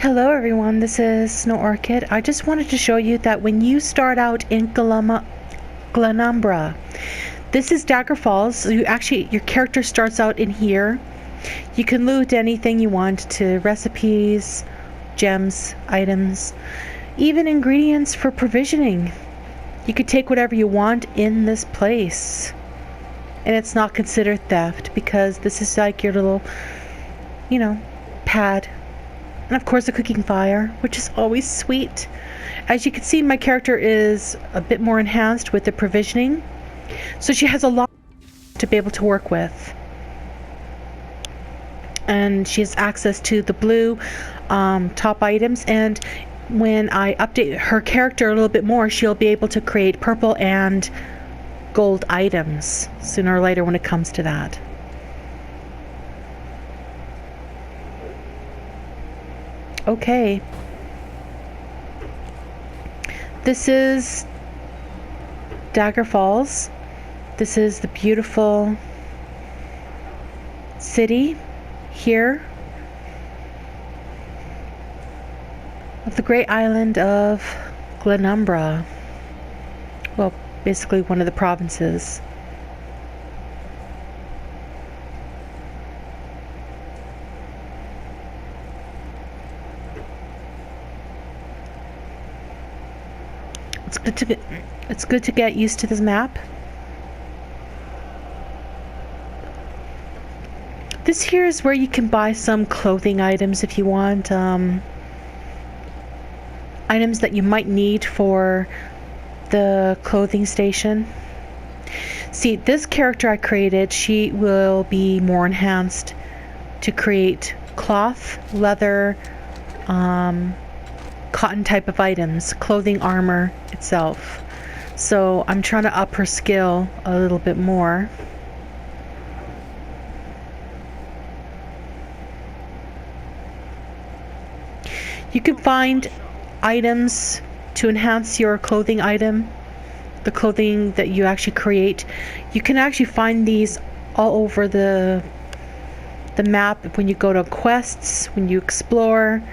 Hello everyone, this is SnowOrchid. I just wanted to show you that when you start out in Glenumbra, this is Daggerfalls. So your character starts out in here. You can loot anything you want to recipes, gems, items, even ingredients for provisioning. You could take whatever you want in this place. And it's not considered theft because this is like your little, pad. And of course a cooking fire, which is always sweet. As you can see, my character is a bit more enhanced with the provisioning. So she has a lot to be able to work with. And she has access to the blue top items. And when I update her character a little bit more, she'll be able to create purple and gold items sooner or later when it comes to that. Okay. This is Daggerfalls. This is the beautiful city here of the great island of Glenumbra. Well, basically one of the provinces. It's good to get used to this map. This here is where you can buy some clothing items if you want. Items that you might need for the clothing station. See, this character I created, she will be more enhanced to create cloth, leather, cotton type of items, clothing, armor itself. So I'm trying to up her skill a little bit more. You can find items to enhance your clothing item, the clothing that you actually create. You can actually find these all over the map when you go to quests, when you explore.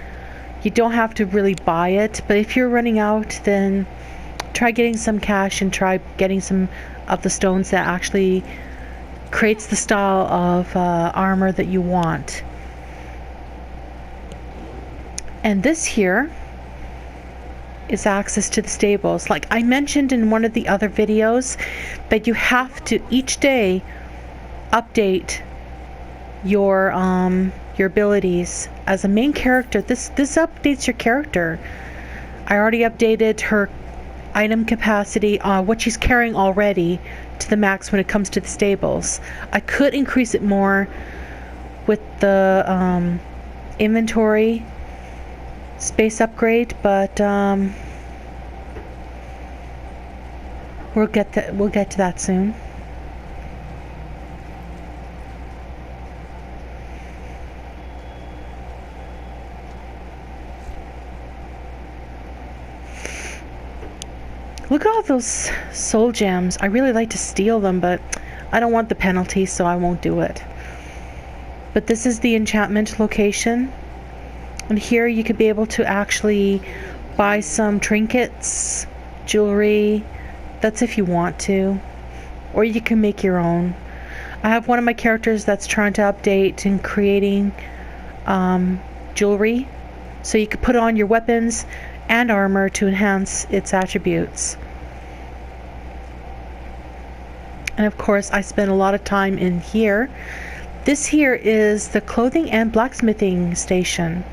You don't have to really buy it, but if you're running out, then try getting some cash and try getting some of the stones that actually creates the style of armor that you want. And this here is access to the stables. Like I mentioned in one of the other videos, that you have to each day update your abilities as a main character. This updates your character. I already updated her item capacity, what she's carrying already, to the max when it comes to the stables. I could increase it more with the inventory space upgrade, but we'll get to that soon. Look at all those soul gems. I really like to steal them, but I don't want the penalty, so I won't do it. But this is the enchantment location. And here you could be able to actually buy some trinkets, jewelry. That's if you want to. Or you can make your own. I have one of my characters that's trying to update and creating jewelry. So you could put on your weapons and armor to enhance its attributes. And of course, I spend a lot of time in here. This here is the clothing and blacksmithing station.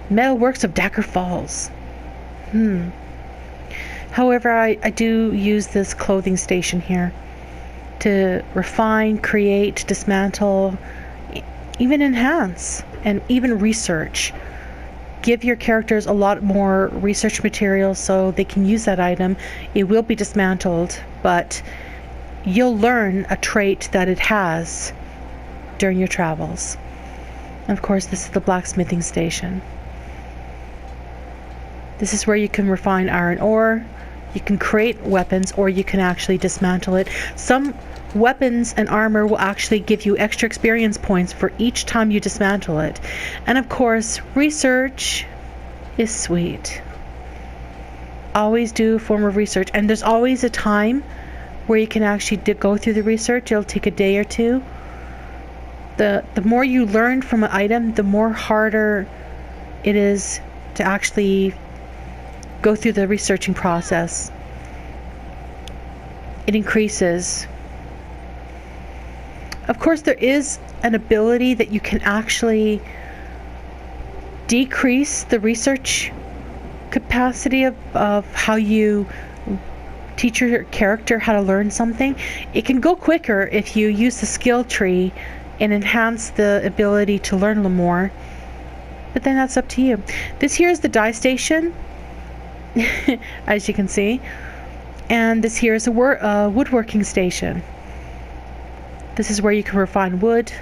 Metalworks of Daggerfalls. However, I do use this clothing station here to refine, create, dismantle, even enhance, and even research. Give your characters a lot more research material so they can use that item. It will be dismantled, but you'll learn a trait that it has during your travels. And of course, this is the blacksmithing station. This is where you can refine iron ore, you can create weapons, or you can actually dismantle it. Some weapons and armor will actually give you extra experience points for each time you dismantle it. And of course, research is sweet. Always do a form of research, and there's always a time where you can actually go through the research. It'll take a day or two. The more you learn from an item, the more harder it is to actually go through the researching process. It increases. Of course, there is an ability that you can actually decrease the research capacity of how you teach your character how to learn something. It can go quicker if you use the skill tree and enhance the ability to learn a little more, but then that's up to you. This here is the dye station, as you can see, and this here is a woodworking station. This is where you can refine wood,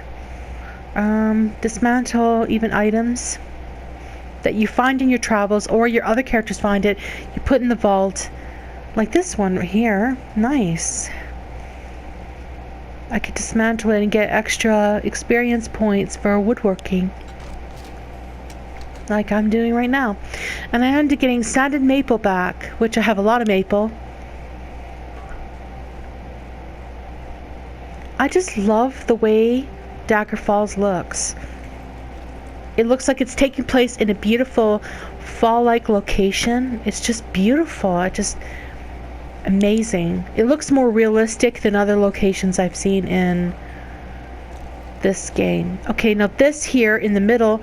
dismantle even items that you find in your travels, or your other characters find it, you put in the vault, like this one right here. Nice. I could dismantle it and get extra experience points for woodworking, like I'm doing right now. And I ended up getting sanded maple back, which I have a lot of maple. I just love the way Daggerfalls looks. It looks like it's taking place in a beautiful fall-like location. It's just beautiful. Amazing. It looks more realistic than other locations I've seen in this game. Okay, now this here in the middle,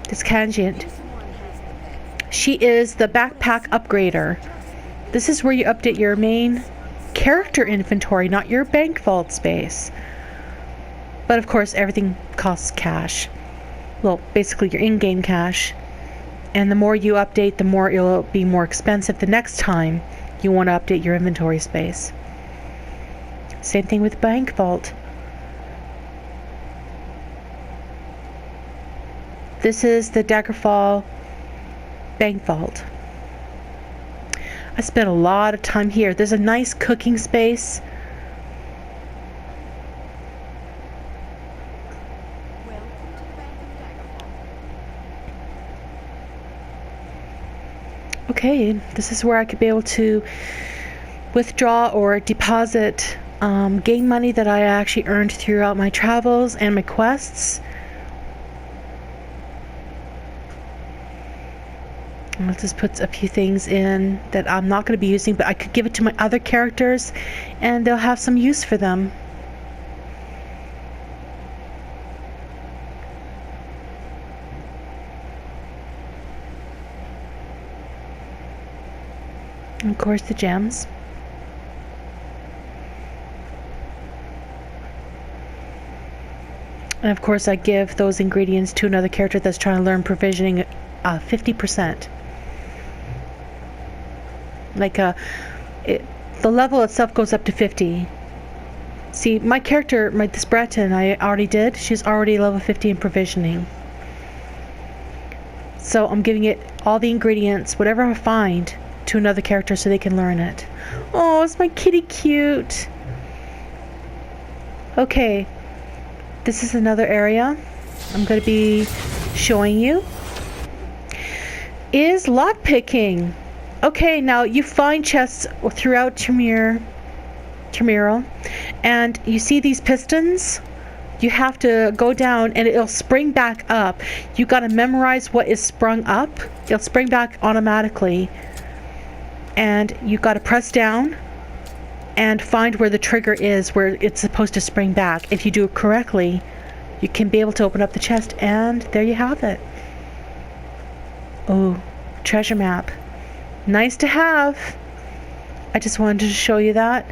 this Tangent, she is the backpack upgrader. This is where you update your main character inventory, not your bank vault space. But of course, everything costs cash. Well, basically your in-game cash. And the more you update, the more it'll be more expensive the next time you want to update your inventory space. Same thing with bank vault. This is the Daggerfall bank vault. I spent a lot of time here. There's a nice cooking space. Okay, this is where I could be able to withdraw or deposit game money that I actually earned throughout my travels and my quests. I'll just put a few things in that I'm not going to be using, but I could give it to my other characters and they'll have some use for them. And of course, the gems. And of course, I give those ingredients to another character that's trying to learn provisioning 50%. Like the level itself goes up to 50. See, my character, this Breton, I already did. She's already level 50 in provisioning. So I'm giving it all the ingredients, whatever I find, to another character so they can learn it. Oh, is my kitty cute? Okay, this is another area I'm going to be showing you. Is lockpicking. Okay, now you find chests throughout Tremere, and you see these pistons. You have to go down and it'll spring back up. You got to memorize what is sprung up. It'll spring back automatically. And you got to press down and find where the trigger is, where it's supposed to spring back. If you do it correctly, you can be able to open up the chest, and there you have it. Oh, treasure map. Nice to have. I just wanted to show you that.